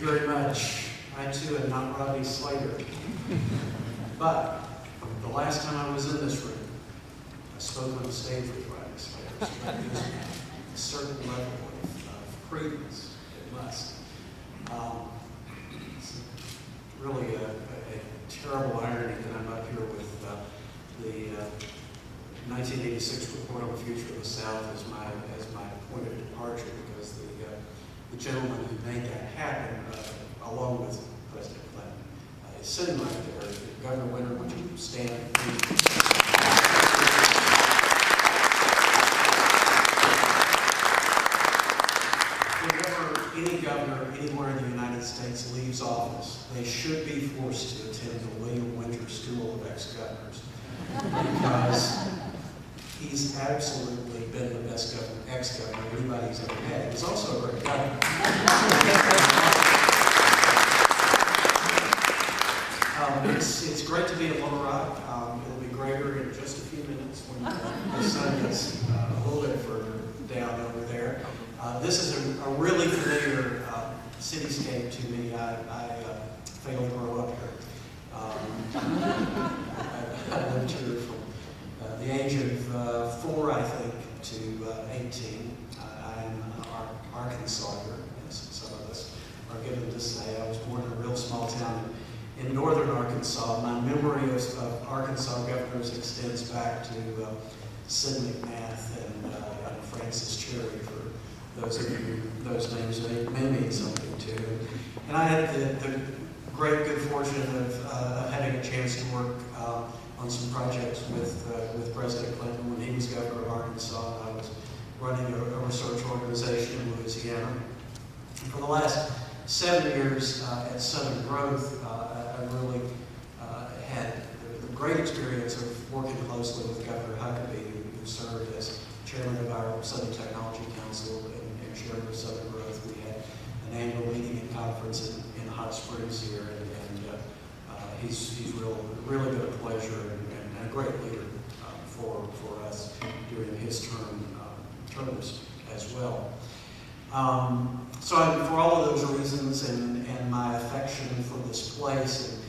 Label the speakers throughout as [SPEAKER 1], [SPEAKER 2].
[SPEAKER 1] you very much. I too am not Rodney Slater. But the last time I was in this room, I spoke on the stage with Rodney Slater. So that gives me a certain level of credence. It must. It's really a terrible irony that I'm up here with the 1986 report on the future of the South as my point of departure, because the gentleman who made that happen, along with President Clinton, is sitting right there. Governor Winter, would you stand, please? Whenever any governor anywhere in the United States leaves office, they should be forced to attend the William Winter School of Ex-Governors, because he's absolutely been the best ex-governor anybody's ever had. He's also a great governor. It's great to be at Little Rock. It'll be greater in just a few minutes when the sun gets a little bit further down over there. This is a really familiar cityscape to me. I failed to grow up here. I lived here from the age of 4, I think, to 18. I'm an Arkansawier, as some of us are given to say. I was born in a real small town in northern Arkansas. My memory of Arkansas governors extends back to Sid McMath and Francis Cherry. For those of you, those names may mean something to. And I had the great good fortune of having a chance to work on some projects with President Clinton when he was governor of Arkansas, and I was running a research organization in Louisiana. And for the last 7 years at Southern Growth, I really had the great experience of working closely with Governor Huckabee, who served as chairman of our Southern Technology Council and chairman of Southern Growth. We had an annual meeting and conference in Hot Springs here, and he's really been a pleasure and a great leader for us during his terms as well. So for all of those reasons and my affection for this place and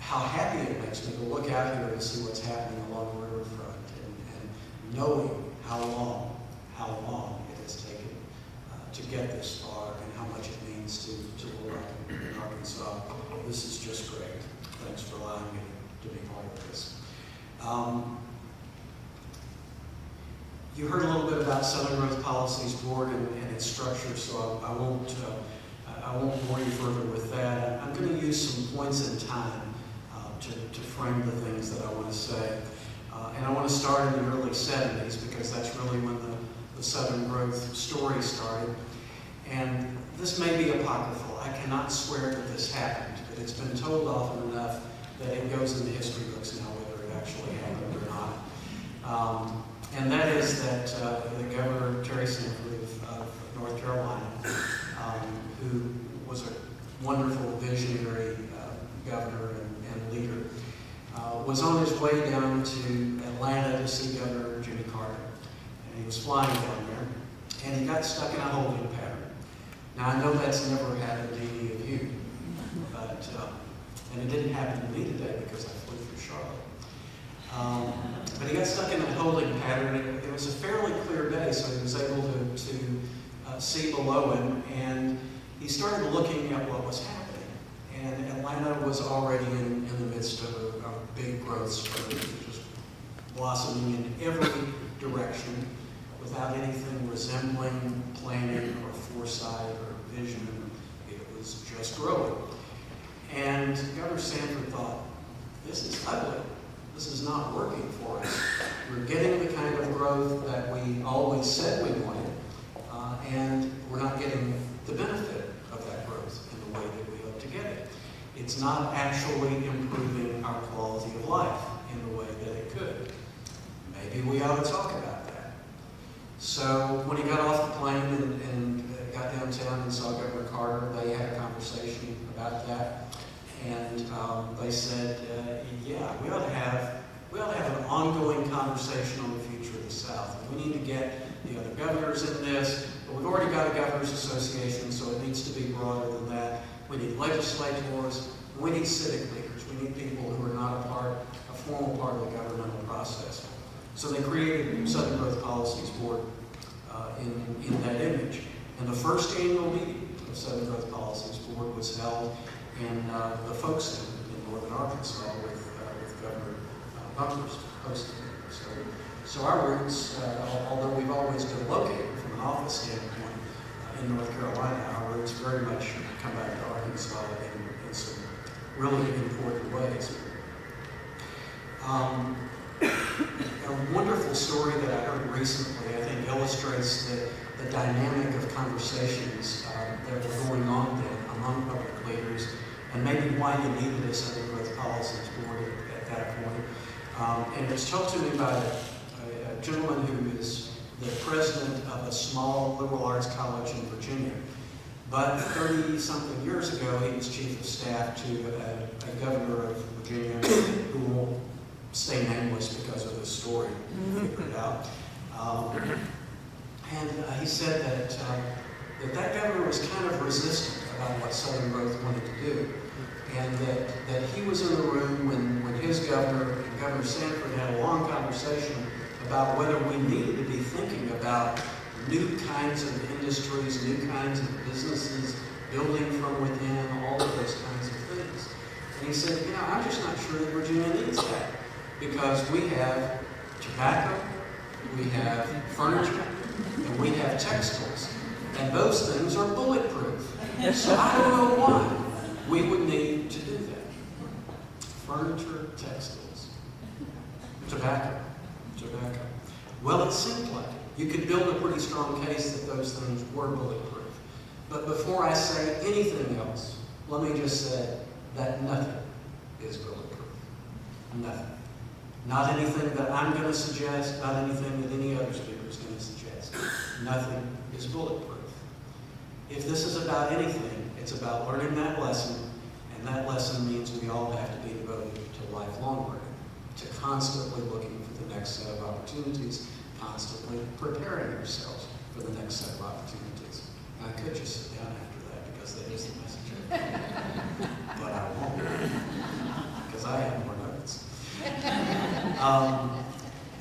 [SPEAKER 1] how happy it makes me to look out here and see what's happening along the riverfront and knowing how long it has taken to get this far and how much it means to Little Rock in Arkansas, this is just great. Thanks for allowing me to be part of this. You heard a little bit about Southern Growth Policies Board and its structure, so I won't bore you further with that. I'm going to use some points in time to frame the things that I want to say. And I want to start in the early 70s, because that's really when the Southern Growth story started. And this may be apocryphal. I cannot swear that this happened, but it's been told often enough that it goes in the history books now, whether it actually happened or not. And that is that the Governor Terry Sanford of North Carolina, who was a wonderful visionary governor and leader, was on his way down to Atlanta to see Governor Jimmy Carter. And he was flying down there, and he got stuck in a holding pattern. Now, I know that's never happened to any of you, but, and it didn't happen to me today because I flew through Charlotte. But he got stuck in that holding pattern. It was a fairly clear day, so he was able to see below him, and he started looking at what was happening. And Atlanta was already in the midst of a big growth spurt, just blossoming in every direction without anything resembling planning or foresight or vision. It was just growing. And Governor Sanford thought, this is ugly. This is not working for us. We're getting the kind of growth that we always said we wanted, and we're not getting the benefit of that growth in the way that we hope to get it. It's not actually improving our quality of life in the way that it could. Maybe we ought to talk about that. So when he got off the plane and got downtown and saw Governor Carter, they had a conversation about that. And they said, yeah, we ought to have an ongoing conversation on the future of the South. We need to get the other governors in this, but we've already got a governors association, so it needs to be broader than that. we need legislators, we need civic leaders. We need people who are not a formal part of the governmental process. So they created Southern Growth Policies Board in that image. And the first annual meeting of Southern Growth Policies Board was held in the Folk Center in northern Arkansas with Governor Bumpers hosting it. So our roots, although we've always been located from an office standpoint in North Carolina, our roots very much come back to Arkansas in some really important ways. A wonderful story that I heard recently, I think, illustrates the dynamic of conversations that were going on then among public leaders, and maybe why you needed a Southern Growth Policies Board at that point. And it was told to me by a gentleman who is the president of a small liberal arts college in Virginia. But 30-something years ago, he was chief of staff to a governor of Virginia who will stay nameless because of this story. Figured it out. And he said that governor was kind of resistant about what Southern Growth wanted to do. And that he was in the room when his governor and Governor Sanford had a long conversation about whether we needed to be thinking about new kinds of industries, new kinds of businesses, building from within, all of those kinds of things. And he said, I'm just not sure that Virginia needs that, because we have tobacco, we have furniture, and we have textiles. And those things are bulletproof. So I don't know why we would need to do that. Furniture, textiles, tobacco. Well, it seemed like it. You could build a pretty strong case that those things were bulletproof. But before I say anything else, let me just say that nothing is bulletproof. Nothing. Not anything that I'm going to suggest, not anything that any other speaker is going to suggest. Nothing is bulletproof. If this is about anything, it's about learning that lesson, and that lesson means we all have to be devoted to lifelong learning, to constantly looking for the next set of opportunities, constantly preparing ourselves for the next set of opportunities. And I could just sit down after that because that is the message. But I won't, because I have more notes.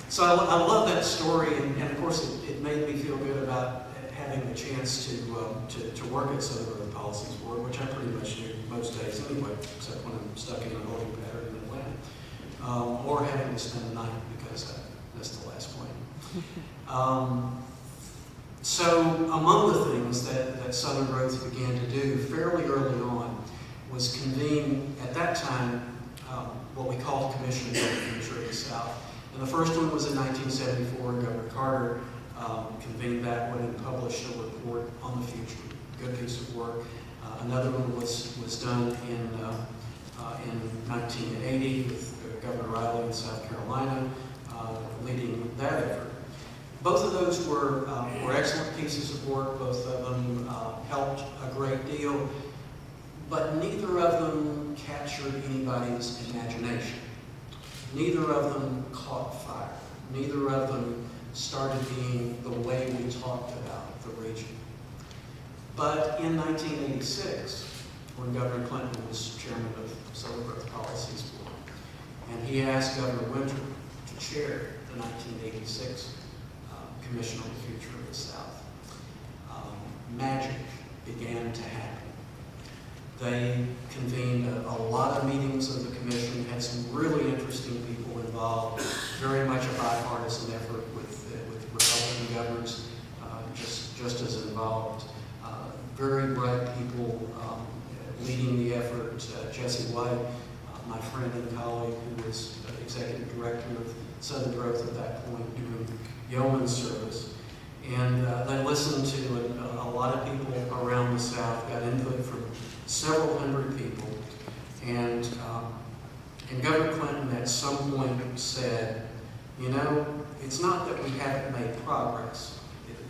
[SPEAKER 1] So I love that story, and of course it made me feel good about having the chance to work at Southern Growth Policies Board, which I pretty much do most days anyway, except when I'm stuck in a holding pattern in Atlanta, or having to spend the night because I missed the last plane. So among the things that Southern Growth began to do fairly early on was convene, at that time, what we called Commission for the Future of the South. And the first one was in 1974, and Governor Carter convened that one and published a report on the future. Good piece of work. Another one was done in 1980 with Governor Riley in South Carolina, leading that effort. Both of those were excellent pieces of work. Both of them helped a great deal, but neither of them captured anybody's imagination. Neither of them caught fire. Neither of them started being the way we talked about the region. But in 1986, when Governor Clinton was chairman of Southern Growth Policies Board, and he asked Governor Winter to chair the 1986 Commission on the Future of the South, magic began to happen. They convened a lot of meetings of the commission, had some really interesting people involved, very much a bipartisan effort with Republican governors just as involved. Very bright people leading the effort. Jesse White, my friend and colleague, who was executive director of Southern Growth at that point, doing yeoman service. And they listened to a lot of people around the South, got input from several hundred people. And Governor Clinton at some point said, it's not that we haven't made progress.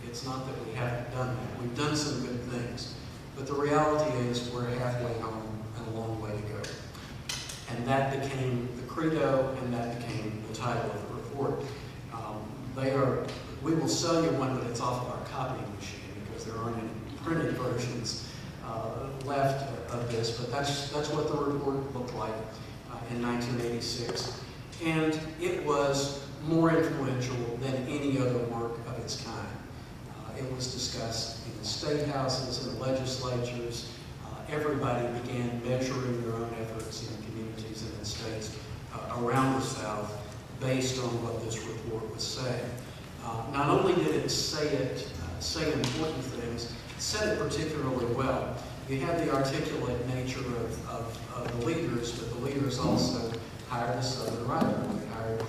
[SPEAKER 1] It's not that we haven't done that. We've done some good things. But the reality is we're halfway home and a long way to go. And that became the credo, and that became the title of the report. We will sell you one, but it's off of our copying machine because there aren't any printed versions left of but that's what the report looked like in 1986. And it was more influential than any other work of its kind. It was discussed in the state houses and the legislatures. Everybody began measuring their own efforts in communities and in states around the South based on what this report was saying. Not only did it say important things, it said it particularly well. You had the articulate nature of the leaders, but the leaders also hired a Southern writer. They hired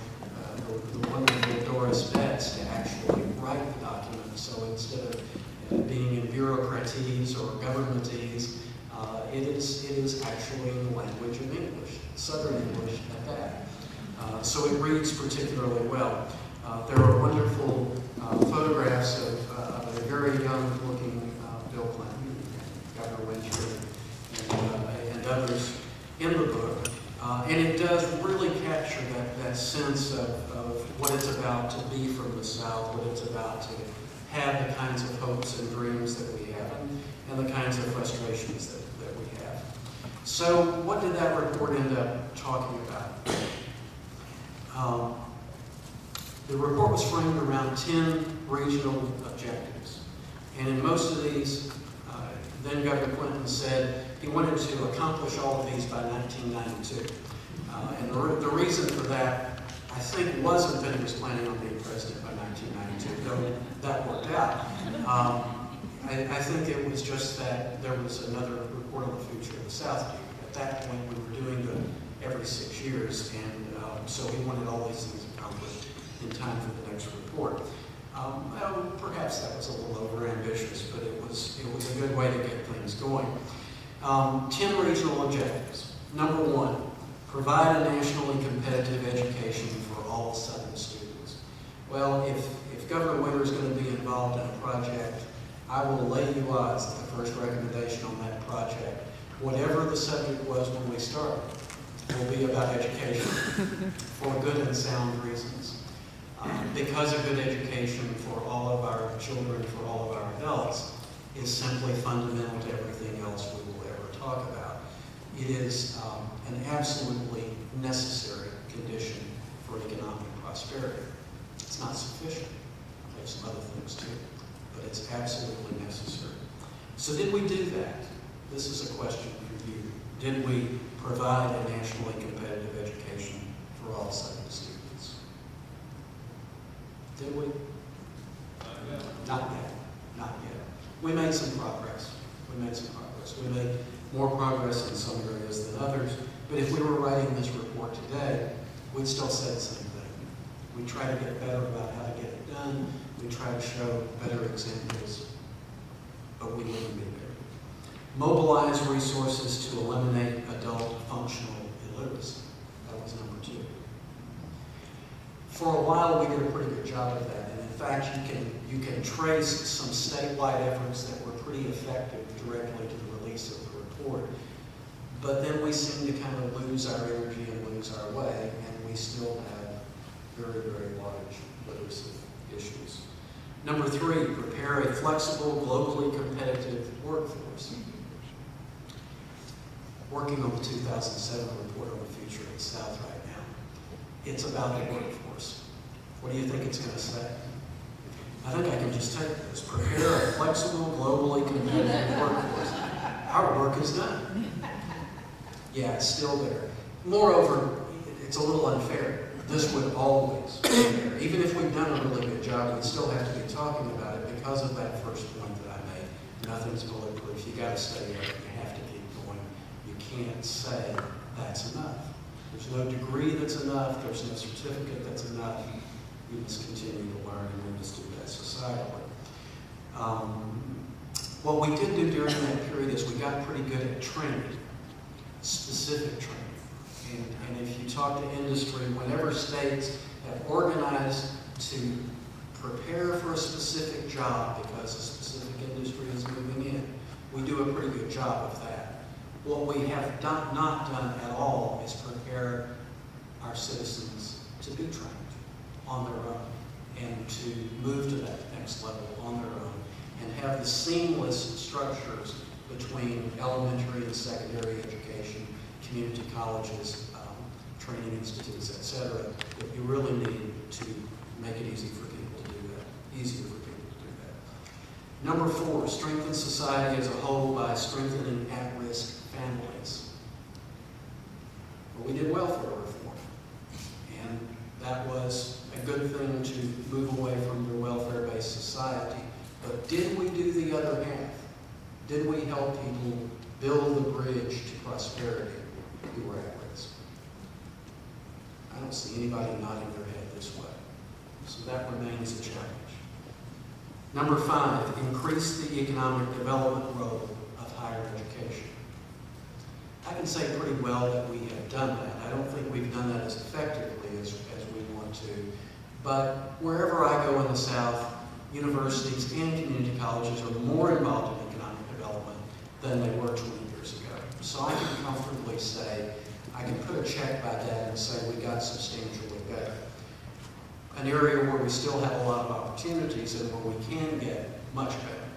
[SPEAKER 1] the wonderful Doris Betts to actually write the document. So instead of being in bureaucratese or governmentese, it is actually in the language of English, Southern English at that. So it reads particularly well. There are wonderful photographs of a very young-looking Bill Clinton, Governor Winter, and others in the book. And it does really capture that sense of what it's about to be from the South, what it's about to have the kinds of hopes and dreams that we have, and the kinds of frustrations that we have. So what did that report end up talking about? The report was framed around 10 regional objectives. And in most of these, then Governor Clinton said he wanted to accomplish all of these by 1992. And the reason for that, I think, wasn't that he was planning on being president by 1992, though that worked out. I think it was just that there was another report on the future of the South. At that point, we were doing them every 6 years, and so he wanted all these things accomplished in time for the next report. Well, perhaps that was a little overambitious, but it was a good way to get things going. 10 regional objectives. Number 1, provide a nationally competitive education for all Southern students. Well, if Governor Winter is going to be involved in a project, I will lay you odds that the first recommendation on that project, whatever the subject was when we started, will be about education for good and sound reasons. Because a good education for all of our children, for all of our adults, is simply fundamental to everything else we will ever talk about. It is an absolutely necessary condition for economic prosperity. It's not sufficient. There's some other things too, but it's absolutely necessary. So did we do that? This is a question for you. Did we provide a nationally competitive education for all Southern students? Did we? Not yet. Not yet. We made some progress. We made more progress in some areas than others. But if we were writing this report today, we'd still say the same thing. We try to get better about how to get it done. We try to show better examples, but we wouldn't be there. Mobilize resources to eliminate adult functional illiteracy. That was number 2. For a while, we did a pretty good job of that. And in fact, you can trace some statewide efforts that were pretty effective directly to the release of the report. But then we seem to kind of lose our energy and lose our way, and we still have very, very large literacy issues. Number 3, prepare a flexible, globally competitive workforce. Working on the 2007 report on the future of the South right now. It's about the workforce. What do you think it's going to say? I think I can just take this. Prepare a flexible, globally competitive workforce. Our work is done. Yeah, it's still there. Moreover, it's a little unfair. This would always be there. Even if we've done a really good job, we'd still have to be talking about it because of that first point that I made. Nothing's bulletproof. You got to stay there. You have to keep going. You can't say that's enough. There's no degree that's enough. There's no certificate that's enough. We must continue to learn, and we must do that societally. What we did do during that period is we got pretty good at training, specific training. And if you talk to industry, whenever states have organized to prepare for a specific job because a specific industry is moving in, we do a pretty good job of that. What we have not done at all is prepare our citizens to be trained on their own and to move to that next level on their own and have the seamless structures between elementary and secondary education, community colleges, training institutes, etc., that you really need to make it easy for people to do that, easier for people to do that. Number 4, strengthen society as a whole by strengthening at-risk families. Well, we did welfare reform, and that was a good thing to move away from the welfare-based society. But did we do the other half? Did we help people build the bridge to prosperity who were at risk? I don't see anybody nodding their head this way. So that remains a challenge. Number 5, increase the economic development role of higher education. I can say pretty well that we have done that. I don't think we've done that as effectively as we want to. But wherever I go in the South, universities and community colleges are more involved in economic development than they were 20 years ago. So I can comfortably say, I can put a check by that and say we got substantially better. An area where we still have a lot of opportunities and where we can get much better.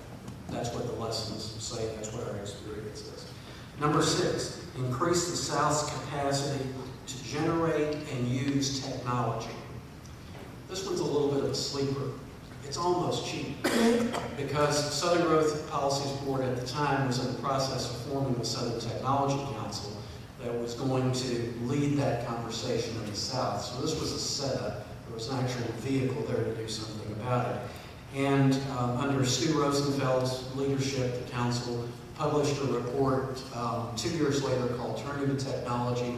[SPEAKER 1] That's what the lessons say, that's what our experience is. Number 6, increase the South's capacity to generate and use technology. This one's a little bit of a sleeper. It's almost cheap because Southern Growth Policies Board at the time was in the process of forming the Southern Technology Council that was going to lead that conversation in the South. So this was a setup. There was an actual vehicle there to do something about it. And under Stu Rosenfeld's leadership, the council published a report 2 years later called Turning to Technology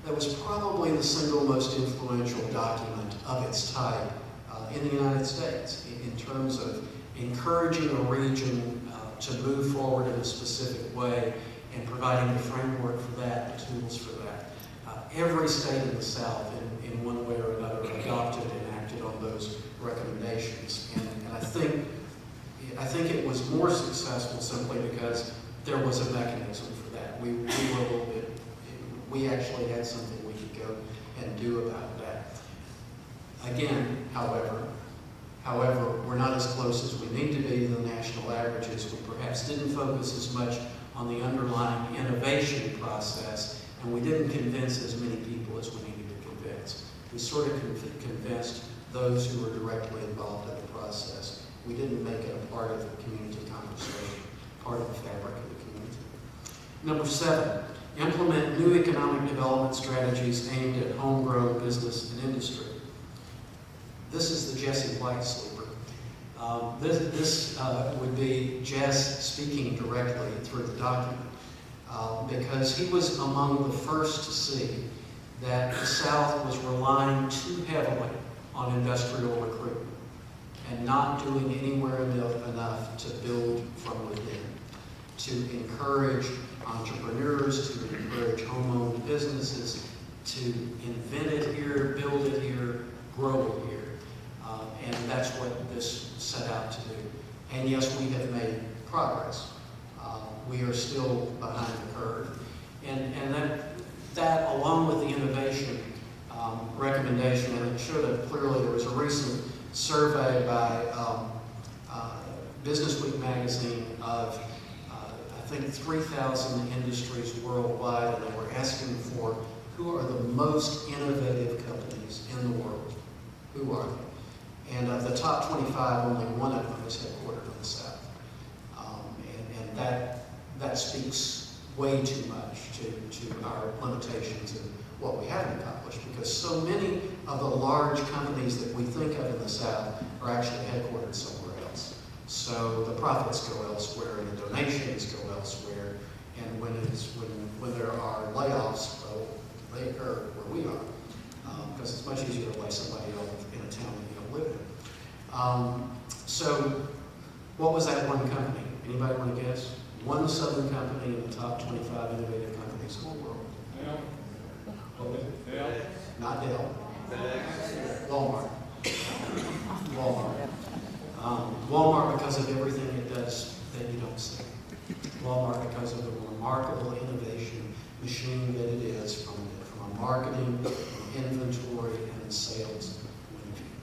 [SPEAKER 1] that was probably the single most influential document of its type in the United States in terms of encouraging a region to move forward in a specific way and providing the framework for that, the tools for that. Every state in the South, in one way or another, adopted and acted on those recommendations. And I think it was more successful simply because there was a mechanism for that. We were a little bit, we actually had something we could go and do about that. Again, however, we're not as close as we need to be to the national averages. We perhaps didn't focus as much on the underlying innovation process, and we didn't convince as many people as we needed to convince. We sort of convinced those who were directly involved in the process. We didn't make it a part of the community conversation, part of the fabric of the community. Number 7, implement new economic development strategies aimed at homegrown business and industry. This is the Jesse White sleeper. This would be Jess speaking directly through the document because he was among the first to see that the South was relying too heavily on industrial recruitment and not doing anywhere enough to build from within, to encourage entrepreneurs, to encourage home-owned businesses, to invent it here, build it here, grow it here. And that's what this set out to do. And yes, we have made progress. We are still behind the curve. And that along with the innovation recommendation, and it showed up clearly, there was a recent survey by Business Week magazine of I think 3,000 industries worldwide, and they were asking for who are the most innovative companies in the world. Who are they? And of the top 25, only one of them is headquartered in the South. And that speaks way too much to our limitations and what we haven't accomplished, because so many of the large companies that we think of in the South are actually headquartered somewhere else. So the profits go elsewhere and the donations go elsewhere. And when there are layoffs, well, they occur where we are, because it's much easier to lay somebody off in a town that you don't live in. So what was that one company? Anybody want to guess? One Southern company in the top 25 innovative companies in the world. Dell. Not Dell. Walmart. Walmart because of everything it does that you don't see. Walmart because of the remarkable innovation machine that it is from a marketing, inventory, and sales point of view.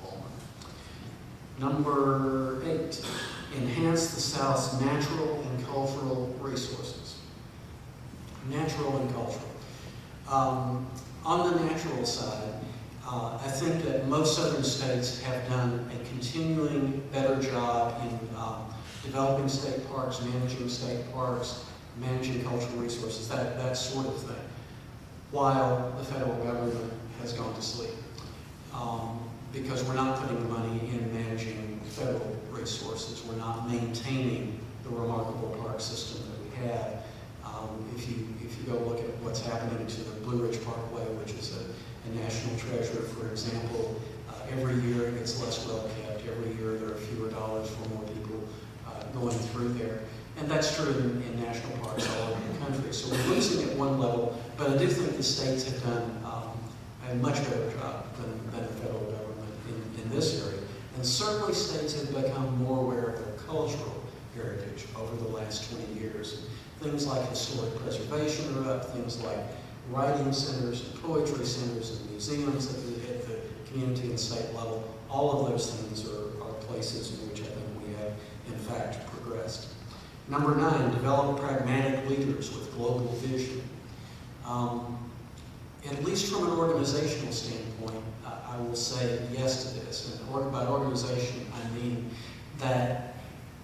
[SPEAKER 1] Walmart. Number 8, enhance the South house natural and cultural resources. Natural and cultural. On the natural side, I think that most southern states have done a continuing better job in developing state parks, managing cultural resources, that sort of thing, while the federal government has gone to sleep. Because we're not putting the money in managing federal resources. We're not maintaining the remarkable park system that we have. If you go look at what's happening to the Blue Ridge Parkway, which is a national treasure, for example, every year it gets less well kept. Every year there are fewer dollars for more people going through there. And that's true in national parks all over the country. So we're losing at one level, but I do think the states have done a much better job than the federal government in this area. And certainly states have become more aware of their cultural heritage over the last 20 years. Things like historic preservation are up, things like writing centers and poetry centers and museums at the community and state level. All of those things are places in which I think we have, in fact, progressed. Number 9, develop pragmatic leaders with global vision. At least from an organizational standpoint, I will say yes to this. And by organization, I mean that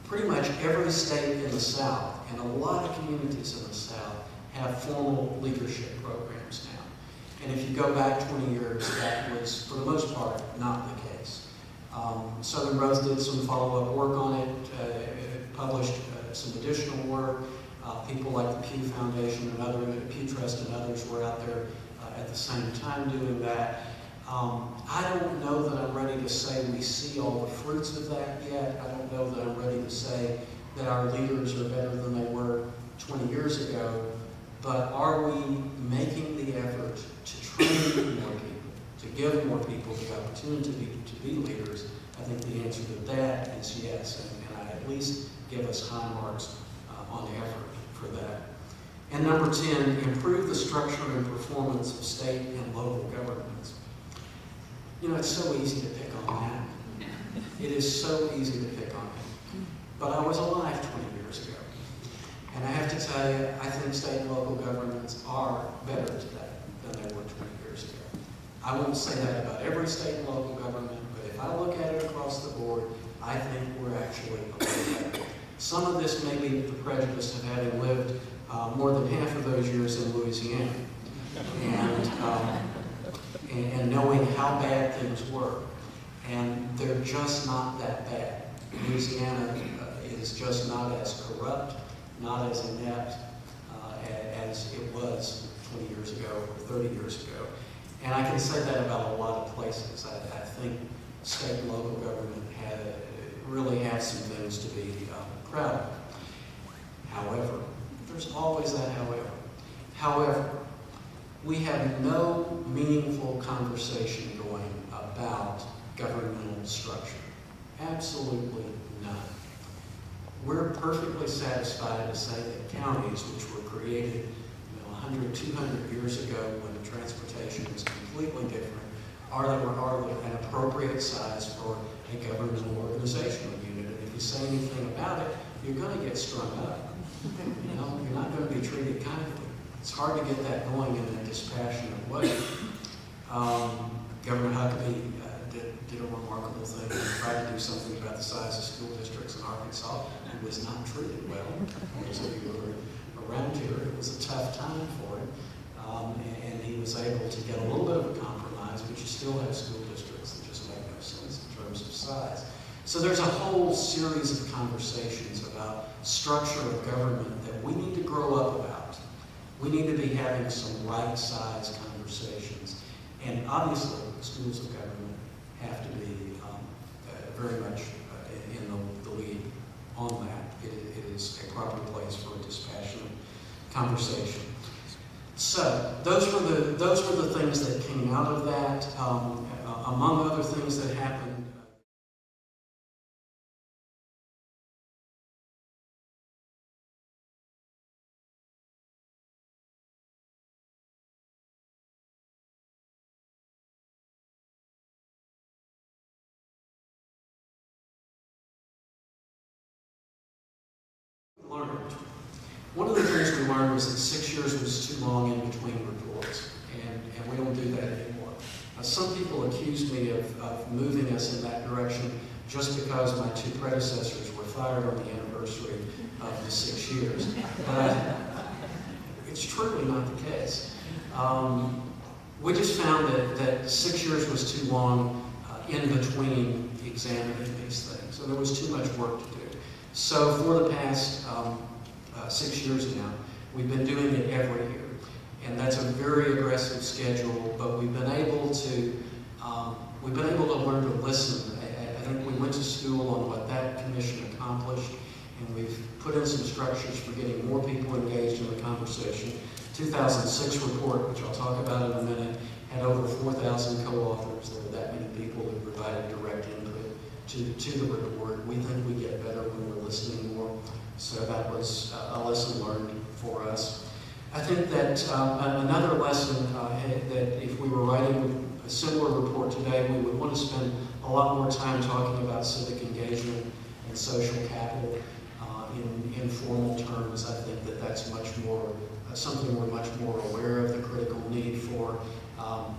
[SPEAKER 1] pretty much every state in the South and a lot of communities in the South have formal leadership programs now. And if you go back 20 years, that was, for the most part, not the case. Southern Rose did some follow-up work on it, published some additional work. People like the Pew Foundation and the Pew Trust and others were out there at the same time doing that. I don't know that I'm ready to say we see all the fruits of that yet. I don't know that I'm ready to say that our leaders are better than they were 20 years ago, but are we making the effort to train more people, to give more people the opportunity to be leaders? I think the answer to that is yes, and I at least give us high marks on effort for that. And number 10, improve the structure and performance of state and local governments. You know, it's so easy to pick on that. It is so easy to pick on it. But I was alive 20 years ago. And I have to tell you, I think state and local governments are better today than they were 20 years ago. I won't say that about every state and local government, but if I look at it across the board, I think we're actually a little better. Some of this may be the prejudice of having lived more than half of those years in Louisiana and knowing how bad things were. And they're just not that bad. Louisiana is just not as corrupt, not as inept as it was 20 years ago or 30 years ago. And I can say that about a lot of places. I think state and local government really have some things to be proud of. However, there's always that however. However, we have no meaningful conversation going about governmental structure. Absolutely none. We're perfectly satisfied to say that counties, which were created 100, 200 years ago when the transportation was completely different, are an appropriate size for a governmental organizational unit. And if you say anything about it, you're going to get strung up. You're not going to be treated kindly. It's hard to get that going in a dispassionate way. Governor Huckabee did a remarkable thing. He tried to do something about the size of school districts in Arkansas. He was not treated well. Those of you who were around here, it was a tough time for him. And he was able to get a little bit of a compromise, but you still have school districts that just make no sense in terms of size. So there's a whole series of conversations about structure of government that we need to grow up about. We need to be having some right-size conversations. And obviously, schools of government have to be very much in the lead on that. It is a proper place for a dispassionate conversation. So those were the things that came out of that. Among other things that happened, One of the things we learned was that 6 years was too long in between reports, and we don't do that anymore. Some people accuse me of moving us in that direction just because my two predecessors were fired on the anniversary of the 6 years. But it's truly not the case. We just found that 6 years was too long in between examining these things. So there was too much work to do. So for the past 6 years now, we've been doing it every year. And that's a very aggressive schedule, but we've been able to learn to listen. I think we went to school on what that commission accomplished, and we've put in some structures for getting more people engaged in the conversation. 2006 report, which I'll talk about in a minute, had over 4,000 co-authors. There were that many people who provided direct input to the report. We think we get better when we're listening more. So that was a lesson learned for us. I think that another lesson that if we were writing a similar report today, we would want to spend a lot more time talking about civic engagement and social capital in informal terms. I think that that's much more something we're much more aware of the critical need for.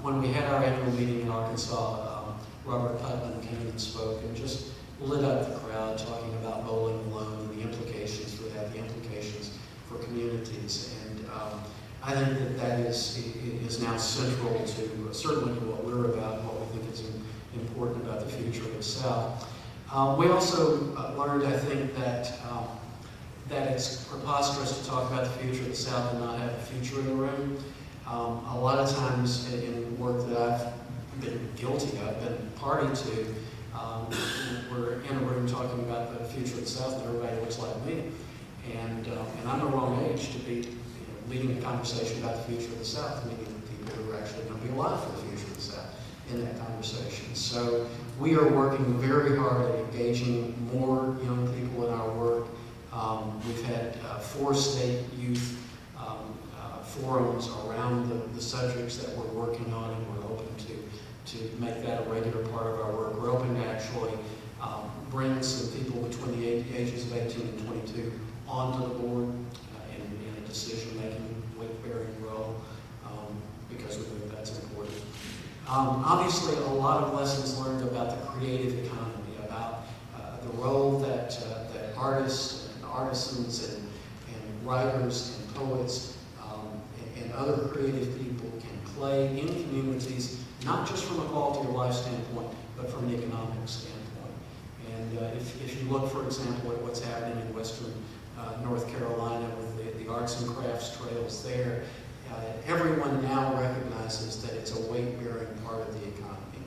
[SPEAKER 1] When we had our annual meeting in Arkansas, Robert Putnam came and spoke and just lit up the crowd talking about bowling alone and the implications for that, the implications for communities. And I think that that is now central to certainly to what we're about, what we think is important about the future of the South. We also learned, I think, that it's preposterous to talk about the future of the South and not have a future in the room. A lot of times in work that I've been guilty of, been party to, we're in a room talking about the future of the South and everybody looks like me. And I'm the wrong age to be leading a conversation about the future of the South, meaning the people who are actually going to be alive for the future of the South in that conversation. So we are working very hard at engaging more young people in our work. We've had 4 state youth forums around the subjects that we're working on, and we're hoping to make that a regular part of our work. We're hoping to actually bring some people between the ages of 18 and 22 onto the board in a decision-making, weight-bearing role, because we think that's important. Obviously, a lot of lessons learned about the creative economy, about the role that artists and artisans and writers and poets and other creative people can play in communities, not just from a quality of life standpoint, but from an economic standpoint. And if you look, for example, at what's happening in Western North Carolina with the arts and crafts trails there, everyone now recognizes that it's a weight-bearing part of the economy.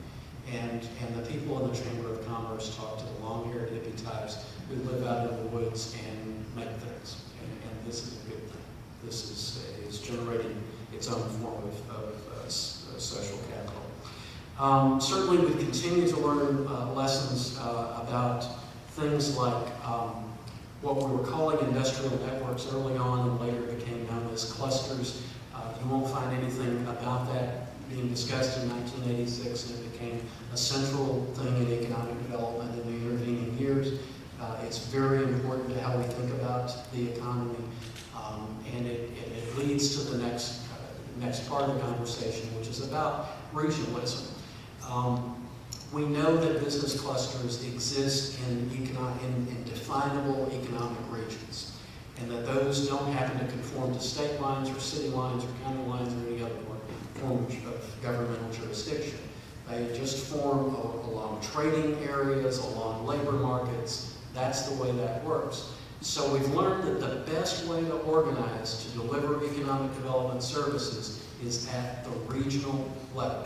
[SPEAKER 1] And the people in the Chamber of Commerce talk to the long-haired hippie types who live out in the woods and make things. And this is a good thing. This is generating its own form of social capital. Certainly we continue to learn lessons about things like what we were calling industrial networks early on and later became known as clusters. You won't find anything about that being discussed in 1986, and it became a central thing in economic development in the intervening years. It's very important to how we think about the economy, and it leads to the next part of the conversation, which is about regionalism. We know that business clusters exist in definable economic regions, and that those don't happen to conform to state lines or city lines or county lines or any other form of governmental jurisdiction. They just form along trading areas, along labor markets. That's the way that works. So we've learned that the best way to organize to deliver economic development services is at the regional level.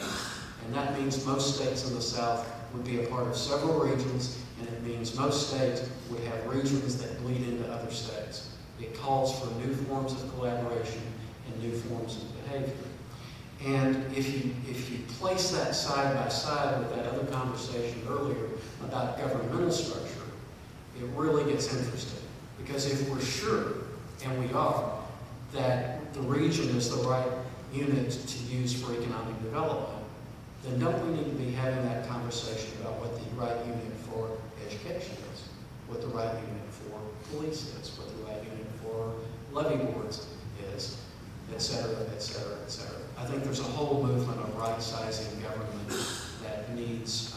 [SPEAKER 1] And that means most states in the South would be a part of several regions, and it means most states would have regions that bleed into other states. It calls for new forms of collaboration and new forms of behavior. And if you place that side by side with that other conversation earlier about governmental structure, it really gets interesting. Because if we're sure, and we are, that the region is the right unit to use for economic development, then don't we need to be having that conversation about what the right unit for education is, what the right unit for police is, what the right unit for levy boards is, et cetera, et cetera, et cetera. I think there's a whole movement of right-sizing government that needs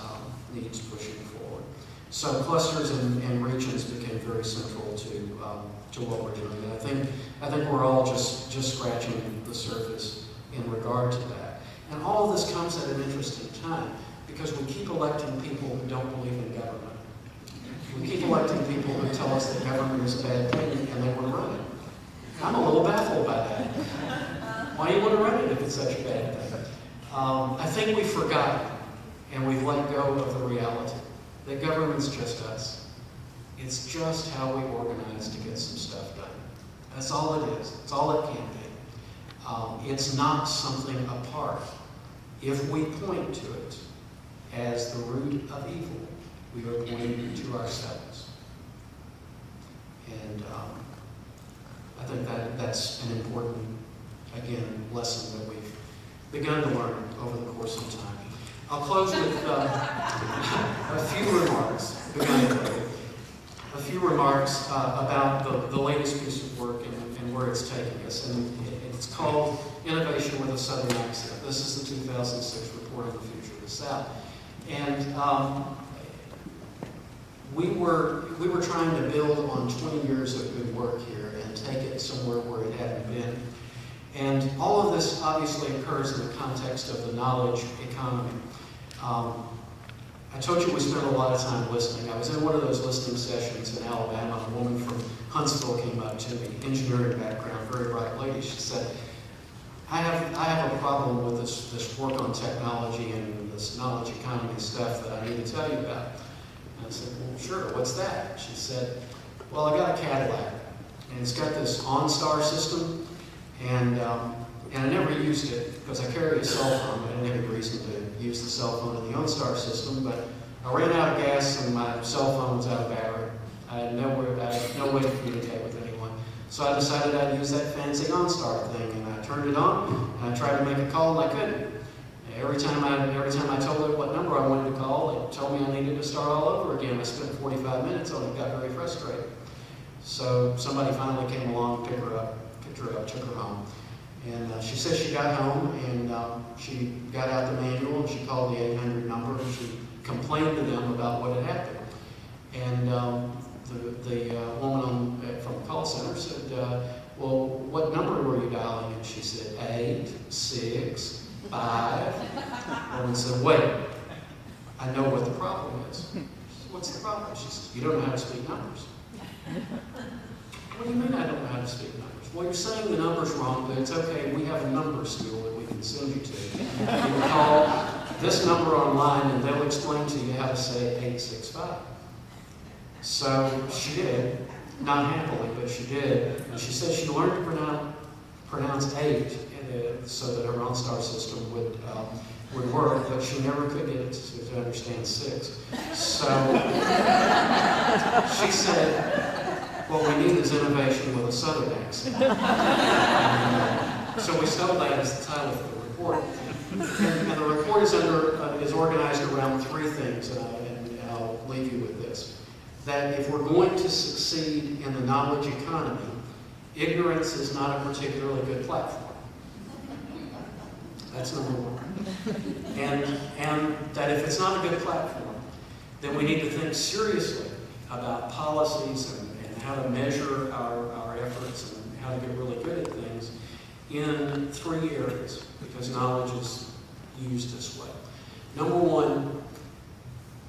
[SPEAKER 1] pushing forward. So clusters and regions became very central to what we're doing. And I think we're all just scratching the surface in regard to that. And all of this comes at an interesting time because we keep electing people who don't believe in government. We keep electing people who tell us that government is a bad thing and they want to run it. I'm a little baffled by that. Why do you want to run it if it's such a bad thing? I think we've forgotten and we've let go of the reality that government's just us. It's just how we organize to get some stuff done. That's all it is. It's all it can be. It's not something apart. If we point to it as the root of evil, we are pointing to ourselves. And I think that's an important, again, lesson that we've begun to learn over the course of time. I'll close with a few remarks, a few remarks about the latest piece of work and where it's taking us. And it's called Innovation with a Southern Accent. This is the 2006 report on the future of the South. And we were trying to build on 20 years of good work here and take it somewhere where it hadn't been. And all of this obviously occurs in the context of the knowledge economy. I told you we spent a lot of time listening. I was in one of those listening sessions in Alabama. A woman from Huntsville came up to me, engineering background, very bright lady. She said, I have a problem with this work on technology and this knowledge economy stuff that I need to tell you about. And I said, well, sure, what's that? She said, well, I got a Cadillac, and it's got this OnStar system, and I never used it because I carry a cell phone. I didn't have any reason to use the cell phone in the OnStar system, but I ran out of gas and my cell phone was out of battery. I had no way to communicate with anyone. So I decided I'd use that fancy OnStar thing, and I turned it on, and I tried to make a call, and I couldn't. Every time I told it what number I wanted to call, it told me I needed to start all over again. I spent 45 minutes on it, got very frustrated. So somebody finally came along, picked her up, took her home. And she said she got home, and she got out the manual, and she called the 800 number, and she complained to them about what had happened. And the woman from the call center said, well, what number were you dialing? And she said, 865. The woman said, wait, I know what the problem is. She said, what's the problem? She said, you don't know how to speak numbers. What do you mean I don't know how to speak numbers? Well, you're saying the number's wrong, but it's okay. We have a number school that we can send you to. You can call this number online, and they'll explain to you how to say 865. So she did, not happily, but she did. And she said she learned to pronounce 8 so that her OnStar system would work, but she never could get it to understand 6. So she said, what we need is innovation with a Southern accent. So we stole that as the title of the report. And the report is organized around 3 things, and I'll leave you with this. That if we're going to succeed in the knowledge economy, ignorance is not a particularly good platform. That's number 1. And that if it's not a good platform, then we need to think seriously about policies and how to measure our efforts and how to get really good at things in 3 areas, because knowledge is used this way. Number 1,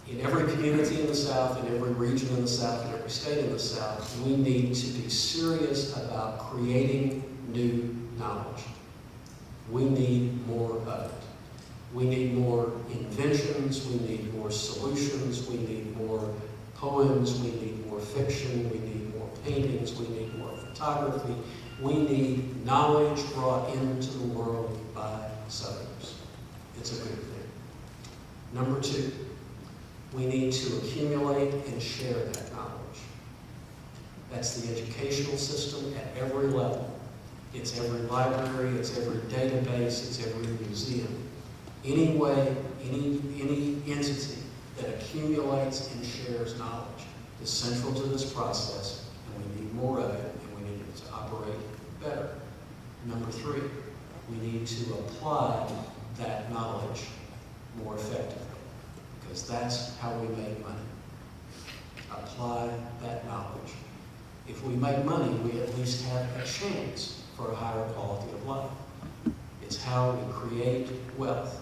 [SPEAKER 1] in every community in the South, in every region in the South, in every state in the South, we need to be serious about creating new knowledge. We need more of it. We need more inventions, we need more solutions, we need more poems, we need more fiction, we need more paintings, we need more photography. We need knowledge brought into the world by Southerners. It's a good thing. Number 2, we need to accumulate and share that knowledge. That's the educational system at every level. It's every library, it's every database, it's every museum. Any way, any entity that accumulates and shares knowledge is central to this process, and we need more of it, and we need it to operate 3, we need to apply that knowledge more effectively, because that's how we make money. Apply that knowledge. If we make money, we at least have a chance for a higher quality of life. It's how we create wealth.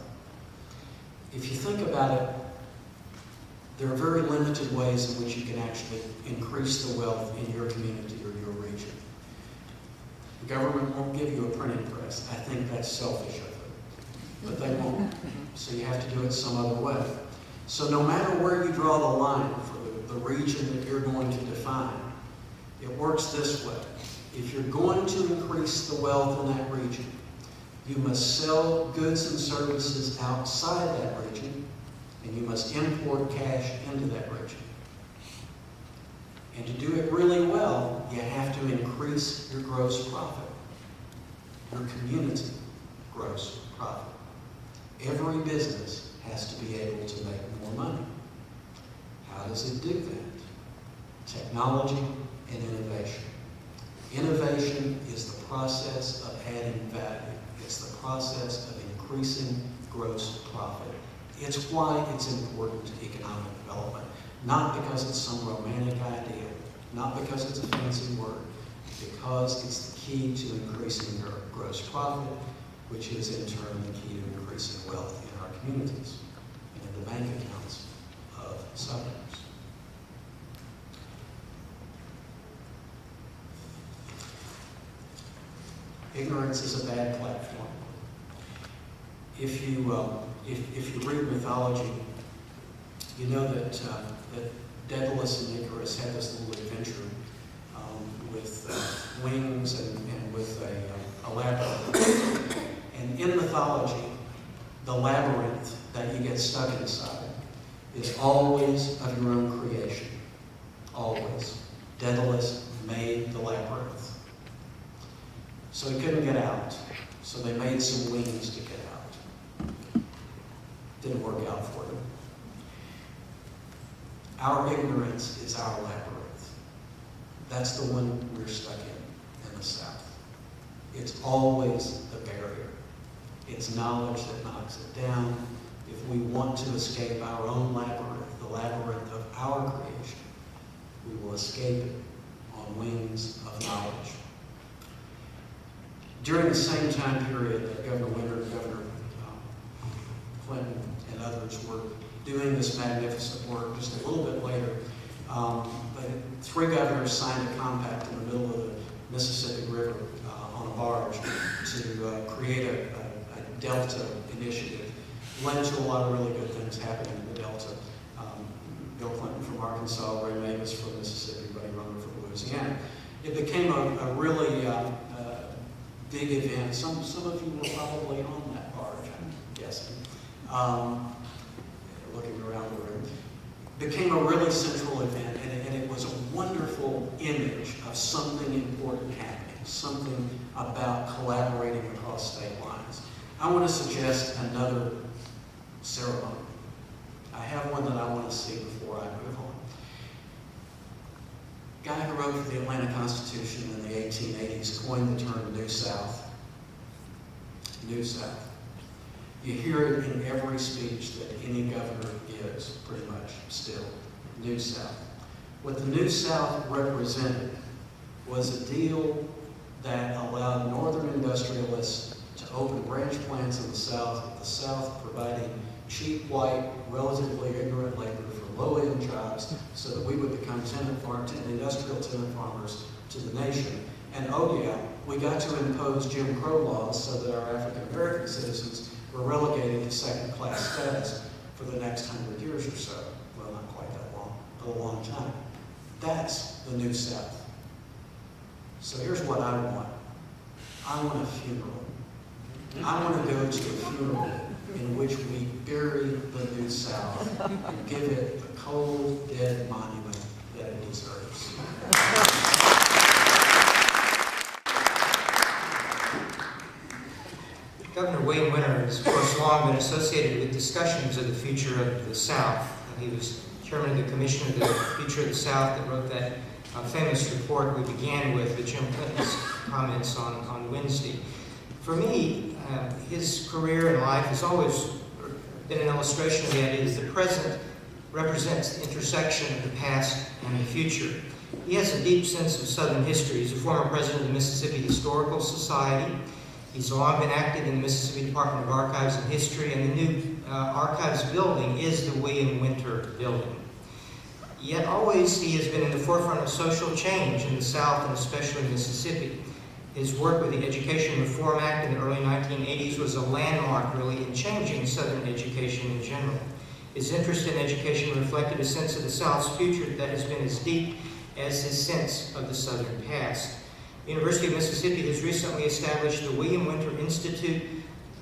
[SPEAKER 1] If you think about it, there are very limited ways in which you can actually increase the wealth in your community or your region. The government won't give you a printing press. I think that's selfish of them, but they won't. So you have to do it some other way. So no matter where you draw the line for the region that you're going to define, it works this way. If you're going to increase the wealth in that region, you must sell goods and services outside that region, and you must import cash into that region. And to do it really well, you have to increase your gross profit, your community gross profit. Every business has to be able to make more money. How does it do that? Technology and innovation. Innovation is the process of adding value. It's the process of increasing gross profit. It's why it's important to economic development. Not because it's some romantic idea, not because it's a fancy word, because it's the key to increasing your gross profit, which is in turn the key to increasing wealth in our communities and in the bank accounts of Southerners. Ignorance is a bad platform. If you read mythology, you know that Daedalus and Icarus had this little adventure with wings and with a labyrinth. And in mythology, the labyrinth that you get stuck inside is always of your own creation. Always. Daedalus made the labyrinth. So he couldn't get out. So they made some wings to get out. Didn't work out for him. Our ignorance is our labyrinth. That's the one we're stuck in the South. It's always the barrier. It's knowledge that knocks it down. If we want to escape our own labyrinth, the labyrinth of our creation, we will escape it on wings of knowledge. During the same time period that Governor Winter and Governor Clinton and others were doing this magnificent work, just a little bit later, but 3 governors signed a compact in the middle of the Mississippi River on a barge to create a Delta initiative. Led to a lot of really good things happening in the Delta. Bill Clinton from Arkansas, Ray Mavis from Mississippi, Buddy Roemer from Louisiana. It became a really big event. Some of you were probably on that barge, I'm guessing. Looking around the room. Became a really central event, and it was a wonderful image of something important happening, something about collaborating across state lines. I want to suggest another ceremony. I have one that I want to see before I move on. Guy who wrote for the Atlanta Constitution in the 1880s coined the term New South. New South. You hear it in every speech that any governor gives, pretty much still. New South. What the New South represented was a deal that allowed northern industrialists to open branch plants in the South providing cheap, white, relatively ignorant labor for low-end jobs so that we would become industrial tenant farmers to the nation. And oh yeah, we got to impose Jim Crow laws so that our African-American citizens were relegated to second-class status for the next 100 years or so. Well, not quite that long, but a long time. That's the New South. So here's what I want. I want a funeral. I want to go to a funeral in which we bury the New South and give it the cold, dead monument that it deserves.
[SPEAKER 2] Governor Wayne Winter has, of course, long been associated with discussions of the future of the South. He was chairman of the Commission of the Future of the South that wrote that famous report we began with Jim Clinton's comments on Wednesday. For me, his career in life has always been an illustration of the idea that the present represents the intersection of the past and the future. He has a deep sense of Southern history. He's a former president of the Mississippi Historical Society. He's long been active in the Mississippi Department of Archives and History, and the new archives building is the William Winter Building. Yet always he has been in the forefront of social change in the South and especially Mississippi. His work with the Education Reform Act in the early 1980s was a landmark, really, in changing Southern education in general. His interest in education reflected a sense of the South's future that has been as deep as his sense of the Southern past. The University of Mississippi has recently established the William Winter Institute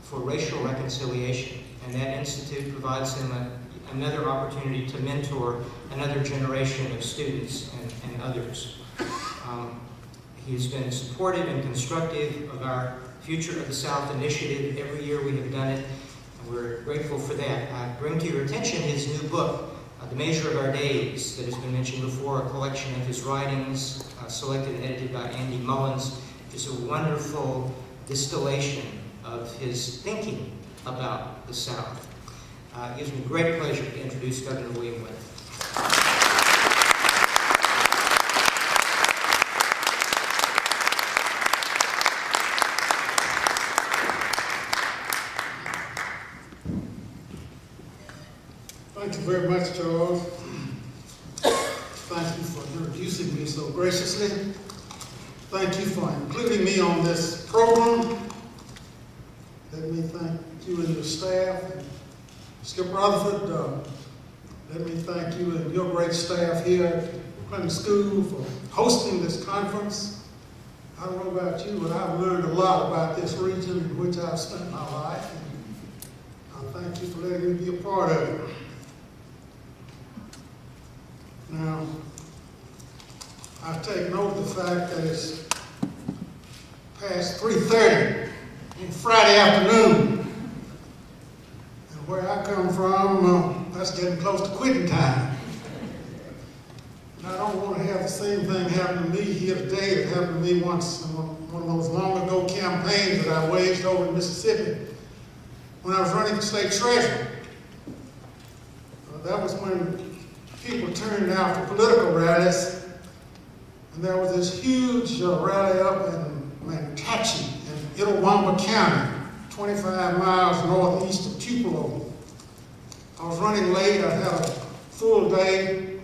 [SPEAKER 2] for Racial Reconciliation, and that institute provides him another opportunity to mentor another generation of students and others. He has been supportive and constructive of our Future of the South initiative. Every year we have done it, and we're grateful for that. I bring to your attention his new book, The Measure of Our Days, that has been mentioned before, a collection of his writings, selected and edited by Andy Mullins. It's a wonderful distillation of his thinking about the South. It gives me great pleasure to introduce Governor William Winter.
[SPEAKER 3] Thank you very much, Charles. Thank you for introducing me so graciously. Thank you for including me on this program. Let me thank you and your staff. Skip Rutherford, let me thank you and your great staff here at Clinton School for hosting this conference. I don't know about you, but I've learned a lot about this region in which I've spent my life. And I thank you for letting me be a part of it. Now, I take note of the fact that it's past 3:30 on Friday afternoon. And where I come from, that's getting close to quitting time. And I don't want to have the same thing happen to me here today that happened to me once in one of those long ago campaigns that I waged over in Mississippi when I was running for state treasurer. That was when people turned out for political rallies, and there was this huge rally up in Manatee in Itawamba County, 25 miles northeast of Tupelo. I was running late. I had a full day.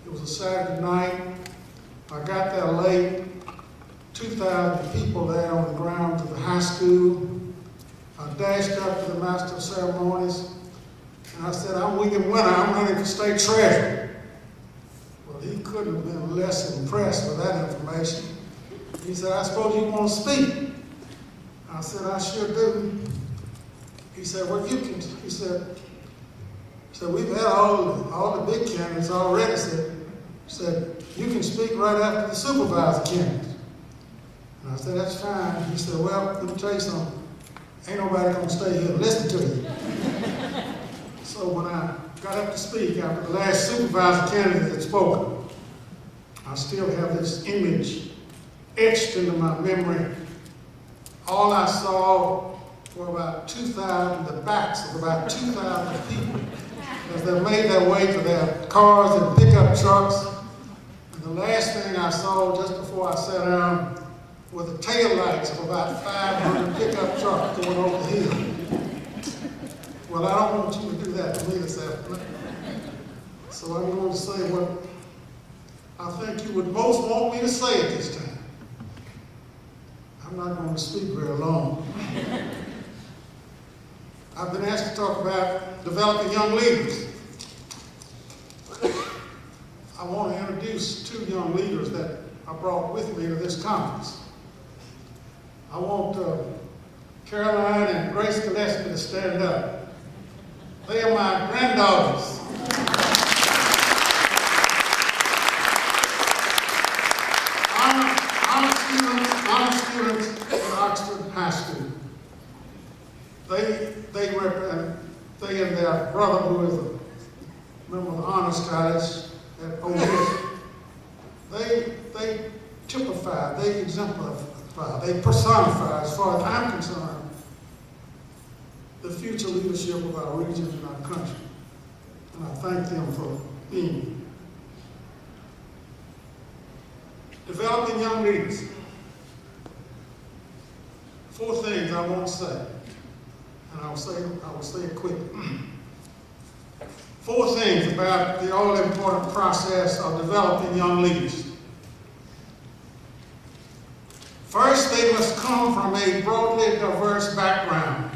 [SPEAKER 3] It was a Saturday night. I got there late. 2,000 people there on the grounds of the high school. I dashed up to the master of ceremonies, and I said, "I'm William Winter. I'm running for state treasurer." Well, he couldn't have been less impressed with that information. He said, "I suppose you want to speak?" I said, "I sure do." He said, "Well, you can," he said, "we've had all the big candidates already." Said, "You can speak right after the supervisor candidates." And I said, "That's fine." He said, "Well, let me tell you something. Ain't nobody gonna stay here and listen to you." So when I got up to speak after the last supervisor candidate had spoken, I still have this image etched into my memory. All I saw were about 2,000, the backs of about 2,000 people as they made their way to their cars and pickup trucks. And the last thing I saw just before I sat down were the taillights of about 500 pickup trucks going over the hill. Well, I don't want you to do that to me this afternoon. So I'm going to say what I think you would most want me to say at this time. I'm not going to speak very long. I've been asked to talk about developing young leaders. I want to introduce two young leaders that I brought with me to this conference. I want Caroline and Grace Gillespie to stand up. They are my granddaughters. Honor students at Oxford High School. They represent, they and their brother, who is a member of the Honors College at Ole Miss, they typify, they exemplify they personify, as far as I'm concerned, the future leadership of our region and our country. And I thank them for being here. Developing young leaders. 4 things I want to say, and I will say it quickly. 4 things about the all-important process of developing young leaders. First, they must come from a broadly diverse background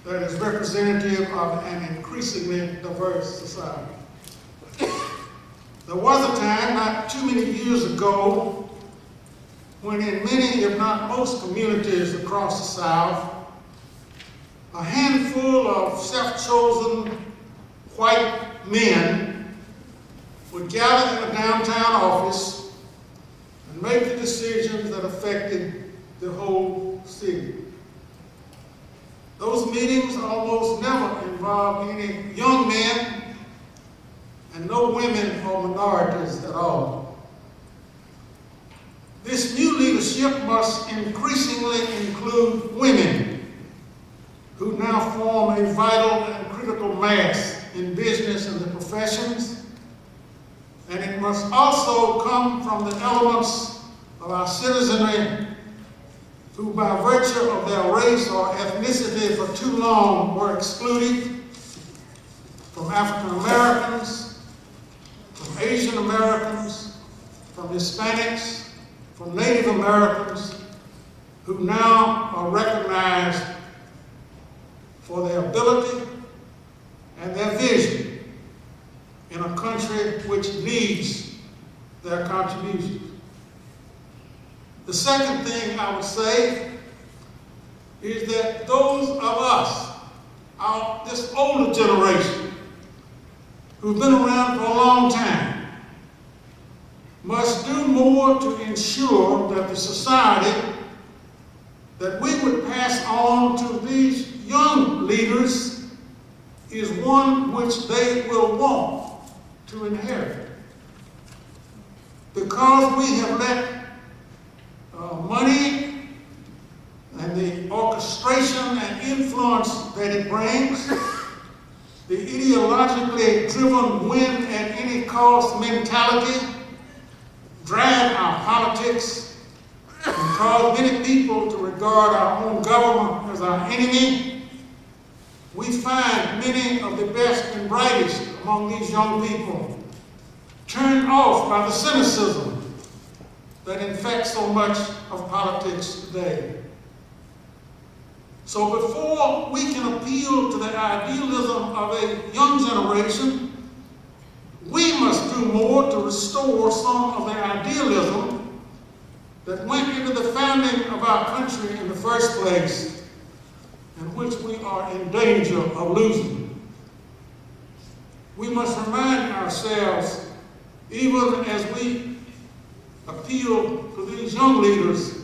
[SPEAKER 3] that is representative of an increasingly diverse society. There was a time, not too many years ago, when in many, if not most communities across the South, a handful of self-chosen white men would gather in a downtown office and make the decisions that affected the whole city. Those meetings almost never involved any young men and no women or minorities at all. This new leadership must increasingly include women who now form a vital and critical mass in business and the professions, and it must also come from the elements of our citizenry who by virtue of their race or ethnicity for too long were excluded, from African Americans, from Asian Americans, from Hispanics, from Native Americans, who now are recognized for their ability and their vision in a country which needs their contributions. The second thing I would say is that those of us, this older generation, who've been around for a long time, must do more to ensure that the society that we would pass on to these young leaders is one which they will want to inherit. Because we have let money and the orchestration and influence that it brings, the ideologically driven win at any cost mentality, drive our politics and cause many people to regard our own government as our enemy, we find many of the best and brightest among these young people turned off by the cynicism that infects so much of politics today. So before we can appeal to the idealism of a young generation, we must do more to restore some of the idealism that went into the founding of our country in the first place, and which we are in danger of losing. We must remind ourselves, even as we appeal to these young leaders,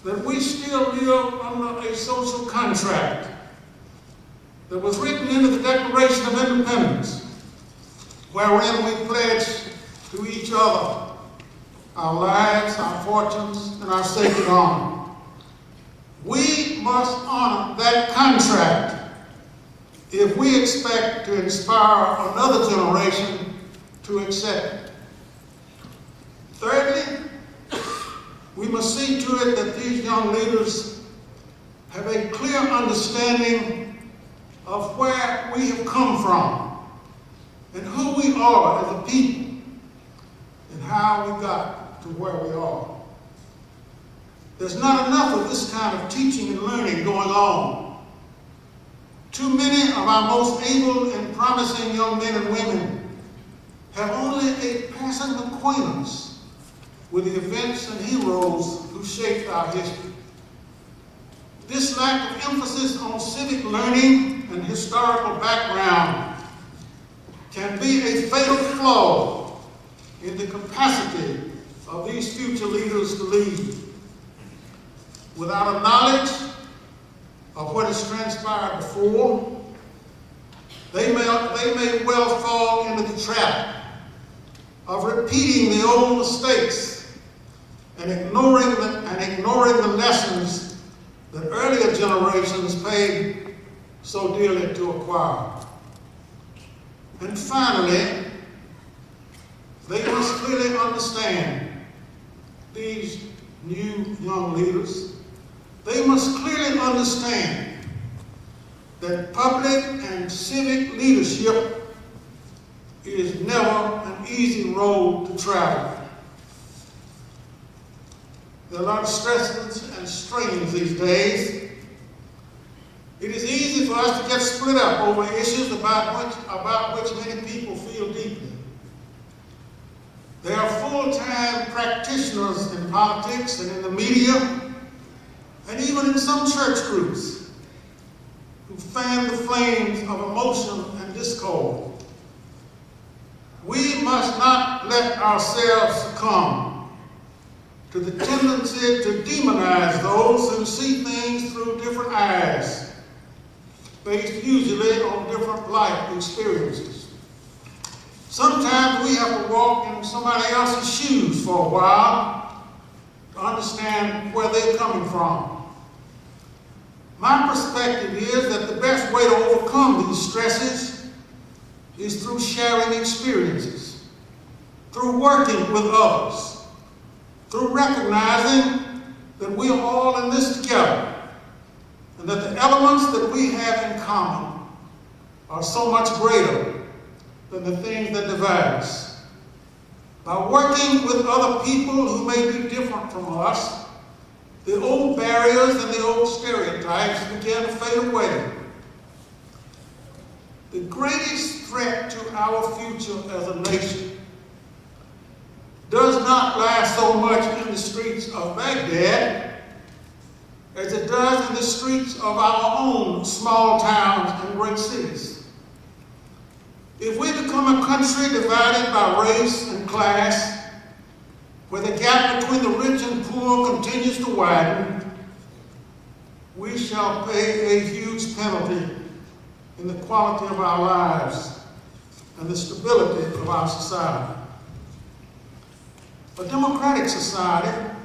[SPEAKER 3] that we still live under a social contract that was written into the Declaration of Independence, wherein we pledge to each other our lives, our fortunes, and our sacred honor. We must honor that contract if we expect to inspire another generation to accept it. Thirdly, we must see to it that these young leaders have a clear understanding of where we have come from and who we are as a people and how we got to where we are. There's not enough of this kind of teaching and learning going on. Too many of our most able and promising young men and women have only a passing acquaintance with the events and heroes who shaped our history. This lack of emphasis on civic learning and historical background can be a fatal flaw in the capacity of these future leaders to lead. Without a knowledge of what has transpired before, they may well fall into the trap of repeating the old mistakes and ignoring the lessons that earlier generations paid so dearly to acquire. And finally, they must clearly understand, these new young leaders, they must clearly understand that public and civic leadership is never an easy road to travel. There are a lot of stresses and strains these days. It is easy for us to get split up over issues about which many people feel deeply. There are full-time practitioners in politics and in the media, and even in some church groups, who fan the flames of emotion and discord. We must not let ourselves succumb to the tendency to demonize those who see things through different eyes, based usually on different life experiences. Sometimes we have to walk in somebody else's shoes for a while to understand where they're coming from. My perspective is that the best way to overcome these stresses is through sharing experiences, through working with others, through recognizing that we are all in this together, and that the elements that we have in common are so much greater than the things that divide us. By working with other people who may be different from us, the old barriers and the old stereotypes begin to fade away. The greatest threat to our future as a nation does not lie so much in the streets of Baghdad as it does in the streets of our own small towns and great cities. If we become a country divided by race and class, where the gap between the rich and poor continues to widen, we shall pay a huge penalty in the quality of our lives and the stability of our society. A democratic society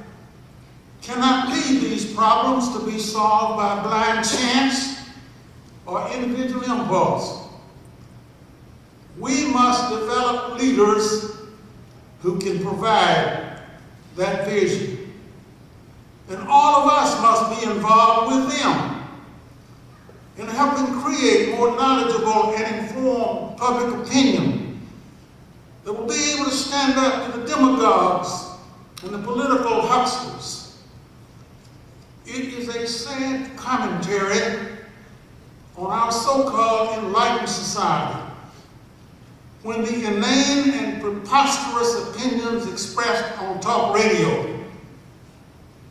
[SPEAKER 3] cannot leave these problems to be solved by blind chance or individual impulse. We must develop leaders who can provide that vision. And all of us must be involved with them in helping create more knowledgeable and informed public opinion that will be able to stand up to the demagogues and the political hucksters. It is a sad commentary on our so-called enlightened society when the inane and preposterous opinions expressed on talk radio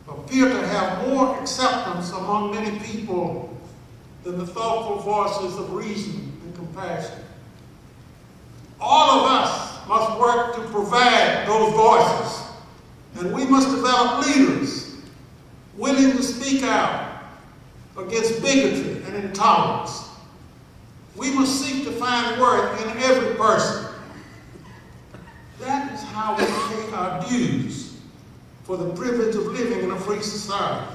[SPEAKER 3] appear to have more acceptance among many people than the thoughtful voices of reason and compassion. All of us must work to provide those voices, and we must develop leaders willing to speak out against bigotry and intolerance. We must seek to find worth in every person. That is how we pay our dues for the privilege of living in a free society.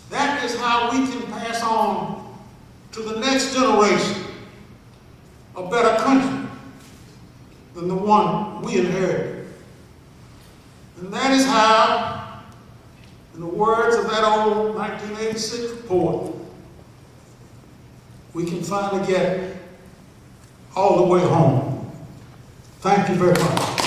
[SPEAKER 3] That is how we can pass on to the next generation a better country than the one we inherited. And that is how, in the words of that old 1986 report, we can finally get all the way home. Thank you very much.